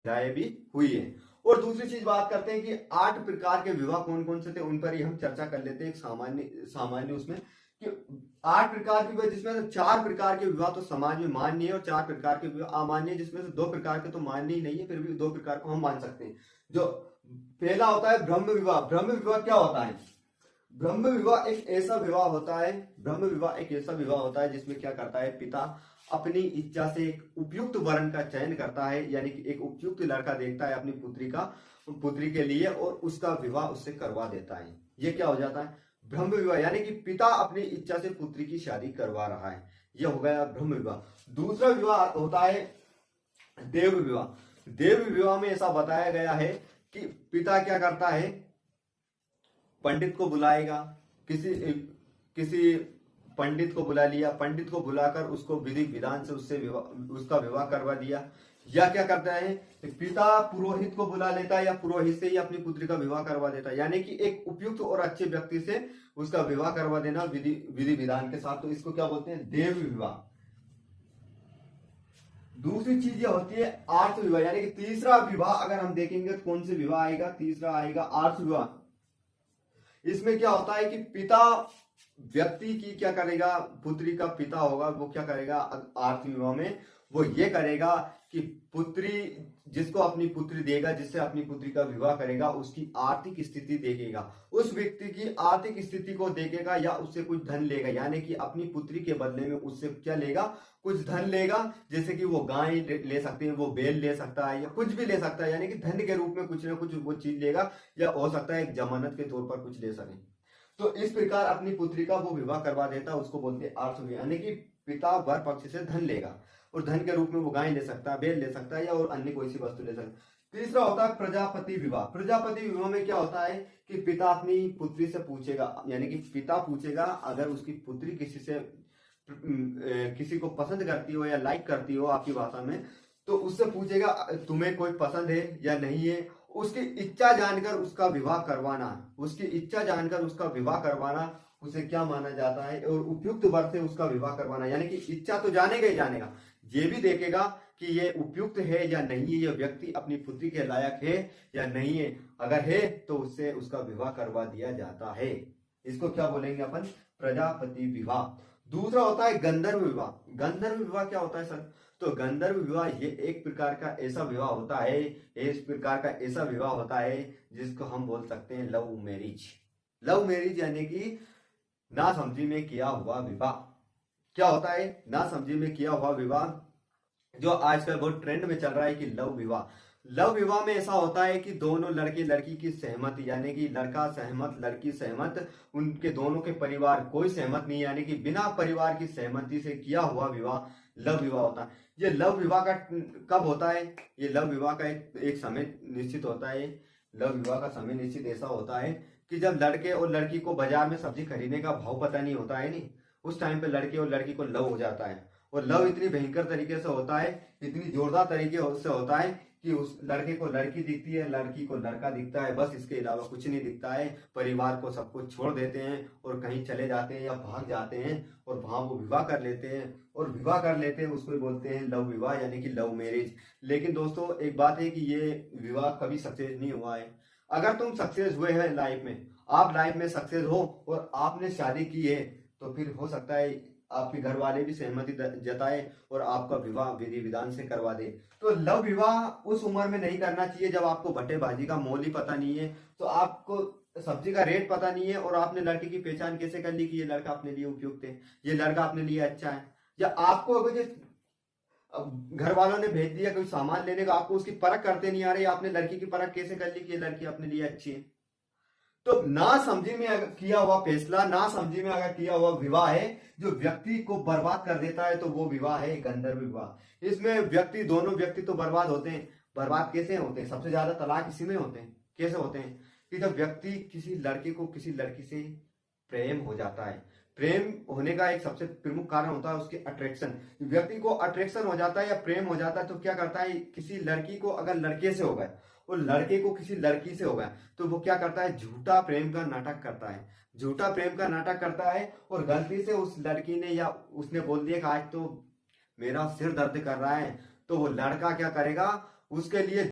विधाएं भी हुई है। और दूसरी चीज बात करते हैं कि 8 प्रकार के विवाह कौन कौन से थे, उन पर ही हम चर्चा कर लेते हैं। एक सामान्य सामान्य उसमें कि 8 प्रकार के विवाह, जिसमें से 4 प्रकार के विवाह तो समाज में मान्य है और 4 प्रकार के विवाह अमान्य है, जिसमें से 2 प्रकार के तो मान्य ही नहीं है, फिर भी 2 प्रकार को हम मान सकते हैं। जो पहला होता है ब्रह्म विवाह। ब्रह्म विवाह क्या होता है? ब्रह्म विवाह एक ऐसा विवाह होता है, ब्रह्म विवाह एक ऐसा विवाह होता है जिसमें क्या करता है, पिता अपनी इच्छा से एक उपयुक्त वर्ण का चयन करता है, यानी कि एक उपयुक्त लड़का देखता है अपनी पुत्री के लिए और उसका विवाह उससे करवा देता है। ये क्या हो जाता है? ब्रह्म विवाह, यानी कि पिता अपनी इच्छा से पुत्री की शादी करवा रहा है। यह हो गया ब्रह्म विवाह। दूसरा विवाह होता है देव विवाह। देव विवाह में ऐसा बताया गया है कि पिता क्या करता है, पंडित को बुलाएगा, किसी पंडित को बुला लिया, पंडित को बुलाकर उसको विधि विधान से उसका विवाह करवा दिया। या क्या करता है, पिता पुरोहित को बुला लेता है या पुरोहित से ही अपनी पुत्री का विवाह करवा देता है, यानी कि एक उपयुक्त और अच्छे व्यक्ति से उसका विवाह करवा देना विधि विधान के साथ। तो इसको क्या बोलते हैं? देव विवाह। दूसरी चीज ये होती है आर्ष विवाह, यानी कि तीसरा विवाह अगर हम देखेंगे तो कौन से विवाह आएगा? तीसरा आएगा आर्ष विवाह। इसमें क्या होता है कि पिता व्यक्ति की क्या करेगा, पुत्री का पिता होगा, वो क्या करेगा आर्ष विवाह में? वो ये करेगा कि पुत्री, जिसको अपनी पुत्री देगा, जिससे अपनी पुत्री का विवाह करेगा, उसकी आर्थिक स्थिति देखेगा, उस व्यक्ति की आर्थिक स्थिति को देखेगा या उससे कुछ धन लेगा, यानी कि अपनी पुत्री के बदले में उससे क्या लेगा? कुछ धन लेगा। जैसे कि वो गाय ले सकते हैं, वो बैल ले सकता है या कुछ भी ले सकता है, यानी कि धन के रूप में कुछ ना कुछ वो चीज लेगा, या हो सकता है एक जमानत के तौर पर कुछ ले सके। तो इस प्रकार अपनी पुत्री का वो विवाह करवा देता है, उसको बोलते हैं आर्ष विवाह, यानी कि पिता वर पक्ष से धन लेगा और धन के रूप में वो गाय ले सकता है, बैल ले सकता है या और अन्य कोई सी वस्तु ले सकता है। तीसरा होता है प्रजापति विवाह। प्रजापति विवाह में क्या होता है कि पिता अपनी पुत्री से पूछेगा, यानी कि पिता पूछेगा अगर उसकी पुत्री किसी को पसंद करती हो या लाइक करती हो आपकी भाषा में, तो उससे पूछेगा तुम्हें कोई पसंद है या नहीं है। उसकी इच्छा जानकर उसका विवाह करवाना, उसकी इच्छा जानकर उसका विवाह करवाना उसे क्या माना जाता है? और उपयुक्त वर से उसका विवाह करवाना, यानी कि इच्छा तो जानेगा ही जानेगा, ये भी देखेगा कि ये उपयुक्त है या नहीं है, ये व्यक्ति अपनी पुत्री के लायक है या नहीं है। अगर है तो उससे उसका विवाह करवा दिया जाता है। इसको क्या बोलेंगे अपन? प्रजापति विवाह। दूसरा होता है गंधर्व विवाह। गंधर्व विवाह क्या होता है सर? तो गंधर्व विवाह ये एक प्रकार का ऐसा विवाह होता है, इस प्रकार का ऐसा विवाह होता है जिसको हम बोल सकते हैं लव मैरिज। लव मैरिज यानी कि ना समझी में किया हुआ विवाह। क्या होता है ना समझी में किया हुआ विवाह? जो आजकल बहुत ट्रेंड में चल रहा है कि लव विवाह। लव विवाह में ऐसा होता है कि दोनों लड़के लड़की की सहमति, यानी कि लड़का सहमत लड़की सहमत, उनके दोनों के परिवार कोई सहमत नहीं, यानी कि बिना परिवार की सहमति से किया हुआ विवाह लव विवाह होता है। ये लव विवाह का कब होता है? ये लव विवाह का एक समय निश्चित होता है। लव विवाह का समय निश्चित ऐसा होता है कि जब लड़के और लड़की को बाजार में सब्जी खरीदने का भाव पता नहीं होता है, नहीं, उस टाइम पे लड़के और लड़की को लव हो जाता है। और लव इतनी भयंकर तरीके से होता है, इतनी जोरदार तरीके से होता है कि उस लड़के को लड़की दिखती है, लड़की को लड़का दिखता है, बस इसके अलावा कुछ नहीं दिखता है। परिवार को सब कुछ छोड़ देते हैं और कहीं चले जाते हैं या भाग जाते हैं और वहां वो विवाह कर लेते हैं, और विवाह कर लेते हैं उसको बोलते हैं लव विवाह, यानी कि लव मैरिज। लेकिन दोस्तों एक बात है कि ये विवाह कभी सक्सेस नहीं हुआ है। अगर तुम सक्सेस हुए हैं लाइफ में, आप लाइफ में सक्सेस हो और आपने शादी की है, तो फिर हो सकता है आपके घर वाले भी सहमति जताए और आपका विवाह विधि विधान से करवा दे। तो लव विवाह उस उम्र में नहीं करना चाहिए जब आपको भट्टे भाजी का मोल ही पता नहीं है, तो आपको सब्जी का रेट पता नहीं है, और आपने लड़की की पहचान कैसे कर ली कि ये लड़का अपने लिए उपयुक्त है, ये लड़का अपने लिए अच्छा है। या आपको अगर घर वालों ने भेज दिया कोई सामान लेने का, आपको उसकी परख करते नहीं आ रही, आपने लड़की की परख कैसे कर ली कि ये लड़की अपने लिए अच्छी है? तो ना समझी में अगर किया हुआ फैसला, ना समझी में अगर किया हुआ विवाह है जो व्यक्ति को बर्बाद कर देता है, तो वो विवाह है गंधर्व विवाह। इसमें दोनों व्यक्ति तो बर्बाद होते हैं। बर्बाद कैसे होते हैं? सबसे ज्यादा तलाक इसी में होते हैं। कैसे होते हैं? कि जब व्यक्ति किसी लड़के को किसी लड़की से प्रेम हो जाता है। प्रेम होने का एक सबसे प्रमुख कारण होता है उसके अट्रैक्शन। व्यक्ति को अट्रैक्शन हो जाता है या प्रेम हो जाता है, तो क्या करता है, किसी लड़की को अगर लड़के से हो गया और लड़के को किसी लड़की से हो गया, तो वो क्या करता है, झूठा प्रेम का नाटक करता है। झूठा प्रेम का नाटक करता है और गलती से उस लड़की ने या उसने बोल दिया कि आज तो मेरा सिर दर्द कर रहा है, तो वो लड़का क्या करेगा, उसके लिए